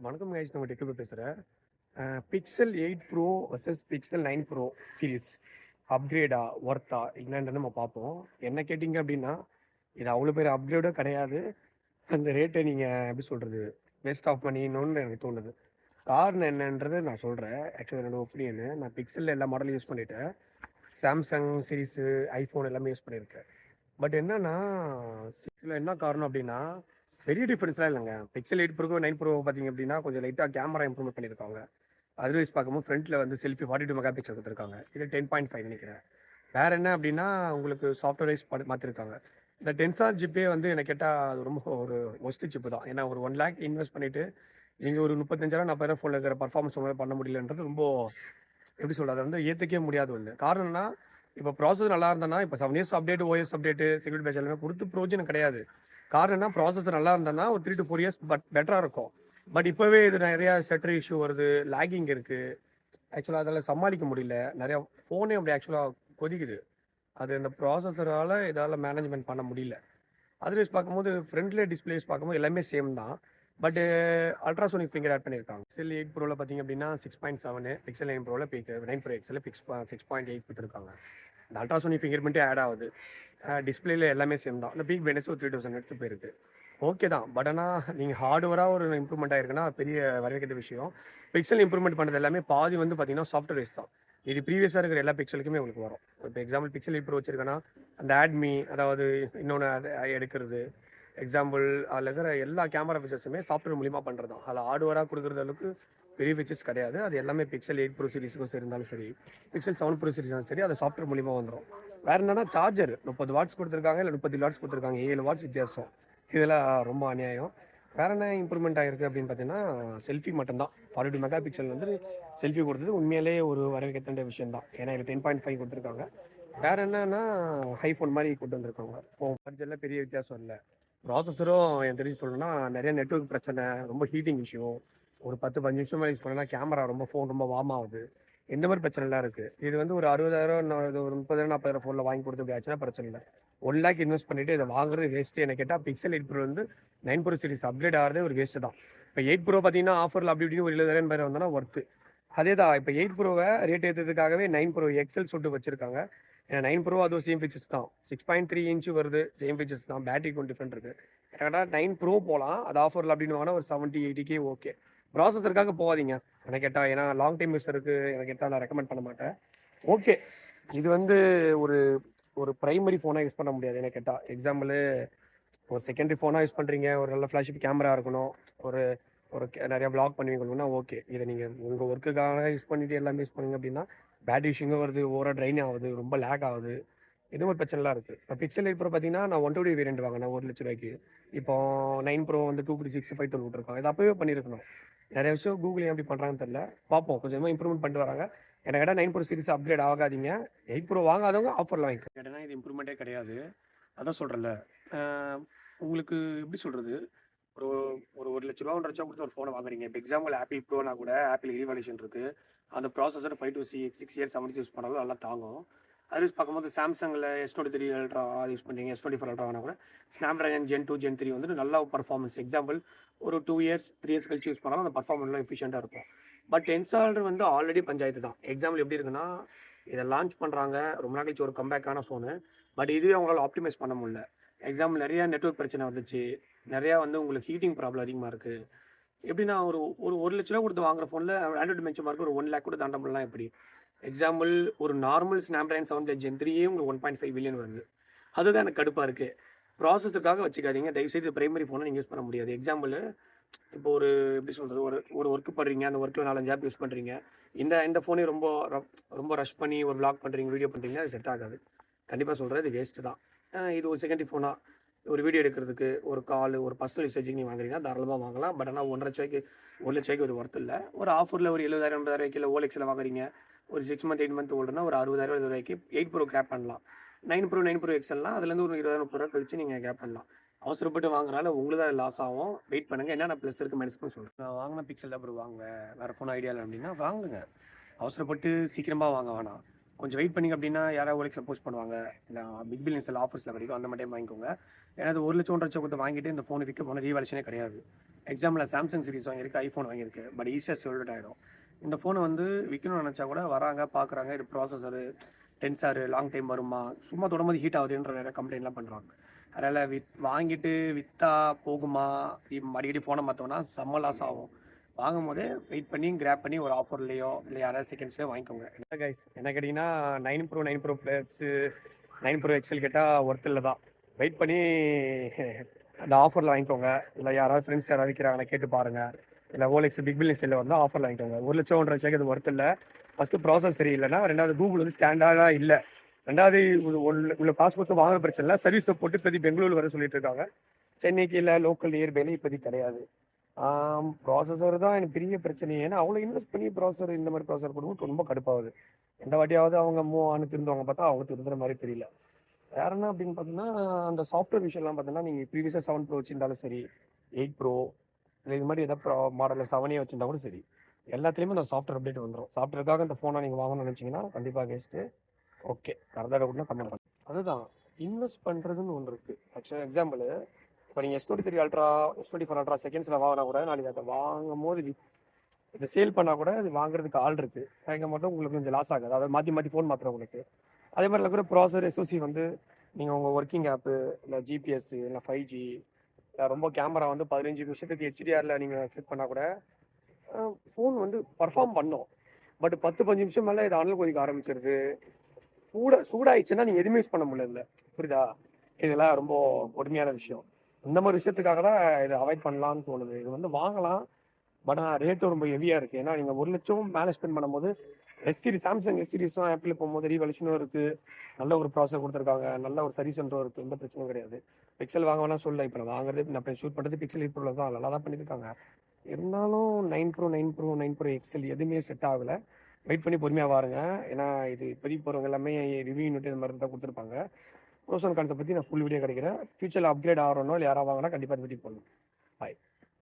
வணக்கம் கைஸ், நம்ம டெக்கு பேசுகிறேன். Pixel 8 Pro versus Pixel 9 Pro series அப்கிரேடா ஒர்த்தா என்னன்னு நம்ம பார்ப்போம். என்ன கேட்டிங்க அப்படின்னா, இது அவ்வளோ பேர் அப்கிரேடும் கிடையாது. அந்த ரேட்டை நீங்கள் எப்படி சொல்கிறது, வேஸ்ட் ஆஃப் பண்ணிடணும்னு எனக்கு தோணுது. காரணம் என்னன்றது நான் சொல்கிறேன். ஆக்சுவலாக என்னோட ஒப்பீனியனு, நான் பிக்சலில் எல்லா மாடலும் யூஸ் பண்ணிட்டேன். சாம்சங் சீரீஸு, ஐஃபோன் எல்லாமே யூஸ் பண்ணியிருக்கேன். பட் என்னன்னா, இதில் என்ன காரணம் அப்படின்னா, பெரிய டிஃபரன்ஸ்லாம் இல்லைங்க. பிக்சல் 8 ப்ரோக்கும் 9 ப்ரோ பார்த்தீங்க அப்படின்னா, கொஞ்சம் லைட்டாக கேமரா இம்ப்ரூவ்மெண்ட் பண்ணியிருக்காங்க. அதர்வைஸ் பார்க்கும்போது ஃப்ரண்ட்டில் வந்து செல்ஃபி 42 மெகா பிக்சல் கொடுத்துருக்காங்க. இது 10.5 நினைக்கிறேன். வேறு என்ன அப்படின்னா, உங்களுக்கு சாஃப்ட்வேர் வைஸ் மாற்றிருக்காங்க. இந்த டென்சார் ஜிப்பே வந்து எனக்கு கேட்டால் அது ரொம்ப ஒரு ஒஸ்ட் சிப்பு தான். ஏன்னா ஒரு 1 லேக் இன்வெஸ்ட் பண்ணிவிட்டு நீங்கள் ஒரு 35,000 40,000 ஃபோனில் இருக்கிற பர்ஃபார்மன்ஸ் உங்களால் பண்ண முடியலன்றது ரொம்ப எப்படி சொல்கிறது, அதை வந்து ஏற்றுக்கவே முடியாது ஒன்று. காரணம்னா, இப்போ ப்ராசஸர் நல்லா இருந்ததுன்னா, இப்போ 7 years update, OS update, security patch எல்லாமே கொடுத்து ப்ரோஜனம் கிடையாது. காரணம்னா, ப்ராசஸர் நல்லா இருந்ததுன்னா ஒரு 3 to 4 இயர்ஸ் பெட்டராக இருக்கும். பட் இப்போவே இது நிறையா ஷட்டர் இஷ்யூ வருது, லேகிங் இருக்குது. ஆக்சுவலாக அதில் சமாளிக்க முடியல. நிறையா ஃபோனே அப்படி ஆக்சுவலாக கொதிக்குது. அது இந்த ப்ராசஸரால் இதால் மேனேஜ்மெண்ட் பண்ண முடியல. அதர்வைஸ் பார்க்கும்போது ஃப்ரண்ட்லேயே டிஸ்பிளேஸ் பார்க்கும்போது எல்லாமே சேம் தான். பட்டு அல்ட்ராசோனிக் ஃபிங்கர் ஆட் பண்ணியிருக்காங்க. பிக்சல் 8 ப்ரோவில் பார்த்தீங்க அப்படின்னா 6.7, பிக்சல் 9 ப்ரோவில் 9 ப்ரோ எக்ஸில் 6.8 கொடுத்துருக்காங்க. இந்த அல்ட்ராசோனிக் ஃபிங்கர் மட்டும் ஆட் ஆகுது. டிஸ்பிளேல எல்லாமே சேம் தான். இந்த பீக் பெனிஸ் ஒரு 3000 ஹெர்ட்ஸ் போயிருக்கு. ஓகே தான். பட் ஆனால் நீங்கள் ஹார்ட்வேராக ஒரு இம்ப்ரூவ்மெண்ட் ஆயிருக்குன்னா பெரிய வரவேற்கிற விஷயம். பிக்சல் இம்ப்ரூவ்மெண்ட் பண்ணுறது எல்லாமே பாதி வந்து பார்த்தீங்கன்னா சாஃப்ட்வேர் வைஸ் தான். இது ப்ரீவியஸாக இருக்கிற எல்லா பிக்சலுக்குமே உங்களுக்கு வரும். இப்போ எக்ஸாம்பிள் பிக்சல் 8 ப்ரோ வச்சிருக்கேன்னா, அந்த ஆட்மி, அதாவது இன்னொன்று எடுக்கிறது, எக்ஸாம்பிள் அதில் இருக்கிற எல்லா கேமரா ஃபீச்சர்ஸுமே சாஃப்ட்வேர் மூலிமா பண்ணுறது தான். அதில் ஹார்ட்வேராக கொடுக்குற அளவுக்கு பெரிய ஃபீச்சர்ஸ் கிடையாது. அது எல்லாமே பிக்சல் 8 ப்ரோ சீரிஸுக்கும் சரி இருந்தாலும் சரி, பிக்சல் 7 ப்ரோ சீரிஸும் சரி, அது சாஃப்ட்வேர் மூலிமா வந்துடும். வேறு என்னன்னா, சார்ஜர் 30 வாட்ஸ் கொடுத்துருக்காங்க, இல்லை 30 வாட்ஸ் கொடுத்துருக்காங்க. 7 வாட்ஸ் வித்தியாசம். இதெல்லாம் ரொம்ப அநியாயம். வேறு என்ன இம்ப்ரூவ்மெண்ட் ஆகிருக்கு அப்படின்னு பார்த்தீங்கன்னா, செல்ஃபி மட்டும்தான். 42 மெகா பிக்சல் வந்து செல்ஃபி கொடுத்தது உண்மையிலே ஒரு வரவேற்க விஷயம் தான். ஏன்னா இதில் 10.5 கொடுத்துருக்காங்க. வேறு என்னன்னா, ஐஃபோன் மாதிரி கொண்டு வந்திருக்காங்க. ஃபோன் சார்ஜரில் பெரிய வித்தியாசம் இல்லை. ப்ராசஸரும் எனக்கு தெரிஞ்சு சொல்லணும்னா, நிறைய நெட்வொர்க் பிரச்சனை, ரொம்ப ஹீட்டிங் இஷ்யூ. ஒரு 10-15 நிமிஷம் மேலே யூஸ் பண்ணால் கேமரா ரொம்ப ஃபோன் ரொம்ப வார்ம் ஆகுது. இந்த மாதிரி பிரச்சனைலாம் இருக்குது. இது வந்து ஒரு 60,000 ஒரு 30,000 40,000 ஃபோனில் வாங்கி கொடுத்து இப்படி ஆச்சுன்னா பிரச்சனை இல்லை. 1 லேக் இன்வெஸ்ட் பண்ணிவிட்டு இதை வாங்குறது வேஸ்ட்டு. என்ன கேட்டால் பிக்சல் 8 ப்ரோ வந்து 9 ப்ரோ சீரிஸ் அப்கிரேட் ஆகிறதே ஒரு வேஸ்ட்டு தான். இப்போ 8 ப்ரோ பார்த்தீங்கன்னா ஆஃபரில் அப்படி இப்படின்னு ஒரு 70,000 பேர் வந்தோன்னா ஒர்த்து. அதே தான். இப்போ 8 ப்ரோவை ரேட் ஏற்றுறதுக்காகவே 9 ப்ரோ எக்ஸல் சொல்லிட்டு வச்சிருக்காங்க. ஏன்னா 9 ப்ரோ அதுவும் சேம் ஃபீச்சர்ஸ் தான். 6.3 இன்ச்சு வருது, சேம் ஃபீச்சர்ஸ் தான். பேட்டரி கொஞ்சம் டிஃப்ரெண்ட் இருக்குது. கேட்டால் 9 ப்ரோ போகலாம். அது ஆஃபரில் அப்படின்னு வாங்கினா ஒரு 70-80K ஓகே. ப்ராசஸருக்காக போகாதீங்க எனக்கு கேட்டால். ஏன்னா லாங் டைம் யூஸருக்கு எனக்கு கேட்டால் நான் ரெக்கமெண்ட் பண்ண மாட்டேன். ஓகே, இது வந்து ஒரு ஒரு ப்ரைமரி ஃபோனாக யூஸ் பண்ண முடியாது எனக்கு கேட்டால். எக்ஸாம்பிள், ஒரு செகண்டரி ஃபோனாக யூஸ் பண்ணுறீங்க, ஒரு நல்ல ஃப்ளாஷிப் கேமரா இருக்கணும், ஒரு ஒரு நிறையா ப்ளாக் பண்ணுவீங்கன்னா ஓகே. இதை நீங்கள் உங்கள் ஒர்க்குக்காக யூஸ் பண்ணிவிட்டு எல்லாமே யூஸ் பண்ணுங்க அப்படின்னா பேட்டரி இஷ்யூங்க வருது, ஓவராக ட்ரைன் ஆகுது, ரொம்ப லேக் ஆகுது. இது ஒரு பிரச்சனைலாம் இருக்குது. இப்போ பிக்சல் 8 ப்ரோ பார்த்தீங்கன்னா நான் 120 வேரியன்ட் வாங்கினேன் 1,00,000 ரூபாய்க்கு. இப்போ 9 ப்ரோ வந்து 256 விட்டுருக்காங்க. இது அப்போவே பண்ணியிருக்கணும். நிறைய விஷயம் கூகுள் எப்படி பண்ணுறாங்கன்னு தெரியல. பார்ப்போம், கொஞ்சமாக இம்ப்ரூவ்மெண்ட் பண்ணிட்டு வராங்க. எனக்கு கேட்டால் 9 ப்ரோ சீரிஸ் அப்கிரேட் ஆகாதீங்க. 8 ப்ரோ வாங்காதவங்க ஆஃபரில் வாங்கிக்க. கேட்டேன்னா இது இம்ப்ரூவ்மெண்ட்டே கிடையாது. அதான் சொல்கிறேன்ல. உங்களுக்கு எப்படி சொல்கிறது, ஒரு ஒரு 1,00,000 1,50,000 கொடுத்து ஒரு ஃபோனை வாங்குறீங்க. இப்போ எக்ஸாம்பிள் ஆப்பிள் ப்ரோனா கூட ஆப்பிள் ஈவால்யூஷன் இருக்குது. அந்த ப்ராசஸர் 5 to 6 இயர்ஸ் 7 யூஸ் பண்ணாலும் நல்லா தாங்கும். அது பார்க்கும்போது சாம்சங்கில் S23 அல்ட்ரா யூஸ் பண்ணுறீங்க, S24 அல்ட்ரா வாங்கினா கூட ஸ்னாப்ட்ராகன் Gen 2 Gen 3 வந்துட்டு நல்ல பர்ஃபார்மன்ஸ். எக்ஸாம்பிள் ஒரு 2 இயர்ஸ் 3 இயர்ஸ் கழிச்சு யூஸ் பண்ணாலும் அந்த பர்ஃபார்மன்ஸ்லாம் எஃபிஷியண்டாக இருக்கும். பட் டென்சால்டர் வந்து ஆல்ரெடி பஞ்சாயத்து தான். எக்ஸாம்பிள் எப்படி இருக்குன்னா, இதை லான்ச் பண்ணுறாங்க, ரொம்ப நாள் கழிச்சு ஒரு கம்பேக்கான ஃபோனு. பட் இதுவே அவங்களால ஆப்டிமைஸ் பண்ண முடியல. எக்ஸாம்பிள் நிறையா நெட்வொர்க் பிரச்சனை வந்துச்சு, நிறையா வந்து உங்களுக்கு ஹீட்டிங் ப்ராப்ளம் அதிகமாக இருக்குது. எப்படின்னா ஒரு ஒரு 1,00,000 கொடுத்து வாங்குற ஃபோனில் ஆண்ட்ராய்டு பெஞ்ச் மார்க் ஒரு 1 லேக் கூட தாண்ட முடியலாம் எப்படி? எக்ஸாம்பிள், ஒரு நார்மல் ஸ்னாப்ட்ராகன் 7 Gen 3 உங்களுக்கு 1.5 பில்லியன் வருது. அதுதான் எனக்கு கடுப்பாக இருக்குது. ப்ராசஸருக்காக வச்சுக்காதீங்க தயவுசெய்து. பிரைமரி ஃபோனை நீங்கள் யூஸ் பண்ண முடியாது. எக்ஸாம்பிள், இப்போ ஒரு எப்படி சொல்கிறது, ஒரு ஒர்க்கு பண்ணுறீங்க, அந்த ஒர்க்கில் 4-5 ஆப் யூஸ் பண்ணுறீங்க. இந்த ஃபோனே ரொம்ப ரஷ் பண்ணி ஒரு vlog பண்ணுறீங்க, வீடியோ பண்ணுறீங்க, அது செட் ஆகாது. கண்டிப்பாக சொல்கிறேன், இது வேஸ்ட்டு தான். இது ஒரு செகண்டரி ஃபோனாக ஒரு வீடியோ எடுக்கிறதுக்கு, ஒரு கால், ஒரு பர்சனல் யூசேஜுக்கு நீங்கள் வாங்குறீங்கன்னா தாராளமாக வாங்கலாம். பட் ஆனால் 1,50,000 ஒரு ஒர்த் இல்லை. ஒரு ஆஃபரில் ஒரு 70,000 80,000 இல்லை OLEXல வாங்குறீங்க, ஒரு 6 மந்த் 8 மந்த் ஓல்டுனா ஒரு 60,000 ரூபாய்க்கு 8 ப்ரோ கேப் பண்ணலாம். 9 ப்ரோ எக்ஸல்லாம் அதுலேருந்து ஒரு 20,000 30,000 கழிச்சு நீங்கள் கேப் பண்ணலாம். அவசரப்பட்டு வாங்குறனால உங்களுக்கு அது லாஸ் ஆகும். வெயிட் பண்ணுங்கள். என்னென்ன ப்ளஸ் இருக்குது மைனஸ்னு சொல்கிறேன். நான் வாங்கின பிக்சல் தான் ப்ரோ வாங்குவேன், வேறு ஃபோன் ஐடியா இல்லை அப்படின்னா வாங்குங்க. அவசரப்பட்டு சீக்கிரமாக வாங்க வேணாம். கொஞ்சம் வெயிட் பண்ணிங்க அப்படின்னா யாராவது OLX போஸ்ட் பண்ணுவாங்க, இல்லை பிக் பில்லியன் செல் ஆஃபர்ஸில் கிடைக்கும், அந்த மாதிரி வாங்கிக்கோங்க. ஏன்னா அது 1 லட்சம் 1.5 லட்சம் கொடுத்து வாங்கிட்டு இந்த ஃபோன் விற்க போனால் ரீவேல்யூஷனே கிடையாது. எக்ஸாம்பிள் சாம்சங் சீரிஸ் வாங்கியிருக்கு, ஐஃபோன் வாங்கியிருக்கு, பட் ஈஸியாக சோல்ட் ஆகிடும். இந்த ஃபோனை வந்து விற்கணும்னு நினச்சா கூட வராங்க பார்க்குறாங்க, இது ப்ராசஸரு டென்சாரு லாங் டைம் வருமா, சும்மா தொடர்ந்து ஹீட் ஆகுதுன்ற நிறைய கம்ப்ளைண்ட்லாம் பண்ணுறாங்க. அதனால் வாங்கிட்டு விற்றா போகுமா, அடிக்கடி ஃபோனை மாற்றோன்னா செம்ம லாஸ் ஆகும். வாங்கும் போதே வெயிட் பண்ணி கிராப் பண்ணி ஒரு ஆஃபர்லேயோ இல்லை யாராவது செகண்ட்ஸ்லேயோ வாங்கிக்கோங்க. என்ன கைஸ் என்ன கேட்டிங்கன்னா 9 ப்ரோ ப்ளஸ் 9 ப்ரோ எக்ஸல் கேட்டால் ஒர்த் இல்லை தான். வெயிட் பண்ணி அந்த ஆஃபரில் வாங்கிக்கோங்க. இல்லை யாராவது ஃப்ரெண்ட்ஸ் யாராவது விற்கிறாங்கன்னா கேட்டு பாருங்கள். இல்லை OLX பிக் பில்லியன் செல்லில் வந்து ஆஃபரில் வாங்கிக்கோங்க. 1 லட்சம் 1.5 லட்சம் அது ஒர்த் இல்லை. ஃபஸ்ட்டு ப்ராசஸ் சரி இல்லைன்னா, ரெண்டாவது கூகுள் வந்து ஸ்டாண்டர்டாக இல்லை, ரெண்டாவது உள்ள காசு கொடுத்து வாங்குற பிரச்சனை இல்லை. சர்வீஸை போட்டு இப்போதி பெங்களூர் வர சொல்லிட்டு இருக்காங்க. சென்னைக்கு இல்லை லோக்கல் நியர்பைல இப்போதைக்கு கிடையாது. ப்ராசஸர் தான் எனக்கு பெரிய பிரச்சனை. ஏன்னா அவ்வளோ இன்வெஸ்ட் பண்ணி ப்ராசஸர் இந்த மாதிரி ப்ராசஸர் போடும்போது ரொம்ப கடுப்பாகுது. எந்த வாட்டியாவது அவங்க திருந்தவங்க பார்த்தா அவங்க திருந்துற மாதிரி தெரியல. வேற என்ன அப்படின்னு பார்த்தீங்கன்னா, அந்த சாஃப்ட்வேர் விஷயம்லாம் பார்த்தீங்கன்னா, நீங்கள் ப்ரீவியஸாக 7 ப்ரோ வச்சுருந்தாலும் சரி, 8 ப்ரோ இல்லை இது மாதிரி எதாவது மாடலில் 7ஏ வச்சுருந்தா கூட சரி, எல்லாத்துலேயுமே அந்த சாஃப்ட்வேர் அப்டேட் வந்துடும். சாஃப்ட்வேருக்காக இந்த ஃபோனை நீங்கள் வாங்கணும்னு நினச்சிங்கன்னா கண்டிப்பாக வேஸ்ட்டு. ஓகே, கரெக்டாக கூட கமெண்ட் பண்ணு. அதுதான் இன்வெஸ்ட் பண்ணுறதுன்னு ஒன்று இருக்குது. ஆக்சுவலாக எக்ஸாம்பிள், இப்போ நீங்கள் S23 அல்ட்ரா, S24 அல்ட்ரா செகண்ட்ஸில் வாங்கினா கூட நாளைக்கு அதை வாங்கும் போது இதை சேல் பண்ணால் கூட அது வாங்குறதுக்கு ஆள் இருக்குது. வாங்க மட்டும் உங்களுக்கு கொஞ்சம் லாஸ் ஆகாது. அதாவது மாற்றி ஃபோன் மாற்றுறவங்களுக்கு. அதே மாதிரில கூட ப்ராசர் SoC வந்து நீங்கள் உங்கள் ஒர்க்கிங் ஆப்பு இல்லை GPS இல்லை 5G இல்லை ரொம்ப கேமரா வந்து 15 நிமிஷத்துக்கு HDRல நீங்கள் செட் பண்ணால் கூட ஃபோன் வந்து பர்ஃபார்ம் பண்ணும். பட் 10-15 நிமிஷம் மேலே இது அனல் கொதிக்க ஆரம்பிச்சிருது. சூடாயிடுச்சுன்னா நீங்கள் எதுவுமே யூஸ் பண்ண முடியல. புரியுதா? இதெல்லாம் ரொம்ப கொடுமையான விஷயம். இந்த மாதிரி விஷயத்துக்காக தான் இதை அவாய்ட் பண்ணலான்னு தோணுது. இது வந்து வாங்கலாம், பட் ஆனால் ரேட்டும் ரொம்ப ஹெவியாக இருக்குது. ஏன்னா நீங்கள் 1 லட்சம் மேலே ஸ்பெண்ட் பண்ணும்போது சாம்சங் S சீரிஸும் ஆப்பிள் போகும்போது ரீவல்யூஷனும் இருக்குது, நல்ல ஒரு ப்ராசஸர் கொடுத்துருக்காங்க, நல்ல ஒரு சர்வீஸ் சென்டரும் இருக்குது, எந்த பிரச்சனையும் கிடையாது. பிக்சல் வாங்க வேணா சொல்ல, இப்போ நான் வாங்குறது நான் இப்போ ஷூட் பண்ணுறது பிக்சல் 8 ப்ரோவில் தான், நல்லா தான் பண்ணியிருக்காங்க. இருந்தாலும் 9 ப்ரோ எக்ஸல் எதுவுமே செட் ஆகலை. வெயிட் பண்ணி பொறுமையாக பாருங்க. ஏன்னா இது இப்போதைக்கு போகிறவங்க எல்லாமே ரிவ்யூ யூனிட் இந்த மாதிரி தான் கொடுத்துருப்பாங்க. ப்ரோஸ் அண்ட் கான்ஸை பற்றி நான் ஃபுல் வீடியோ கிடைக்கிறேன். ஃபியூச்சரில் அப்கிரேட் ஆகிறனோ இல்லை யாராவது வாங்கினா கண்டிப்பாக இதை பற்றி போடணும். பாய்.